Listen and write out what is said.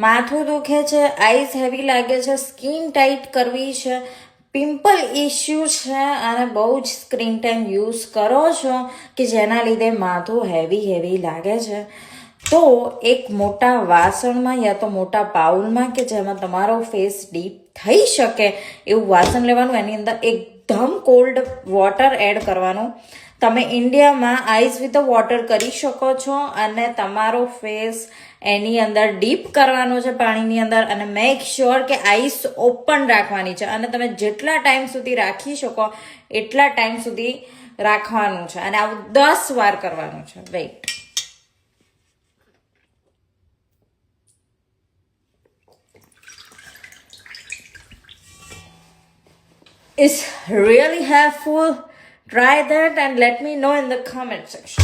માથું દુખે છે, આઈસ હેવી લાગે છે, સ્કિન ટાઈટ કરવી છે, પિમ્પલ ઇસ્યુ છે અને બહુ જ સ્ક્રીન ટાઈમ યુઝ કરો છો કે જેના લીધે માથું હેવી લાગે છે, તો એક મોટા વાસણમાં યા તો મોટા બાઉલમાં કે જેમાં તમારો ફેસ ડીપ થઈ શકે એવું વાસણ લેવાનું. એની અંદર એકદમ કોલ્ડ વોટર એડ કરવાનું. તમે ઇન્ડિયામાં આઈસ વિથ વોટર કરી શકો છો અને તમારો ફેસ એની અંદર ડીપ કરવાનો છે પાણીની અંદર, અને મેક શ્યોર કે આઈસ ઓપન રાખવાની છે અને તમે જેટલા ટાઈમ સુધી રાખી શકો એટલા ટાઈમ સુધી રાખવાનું છે અને આવું 10 વાર કરવાનું છે. Wait, it's really helpful. Try that and let me know in the comment section.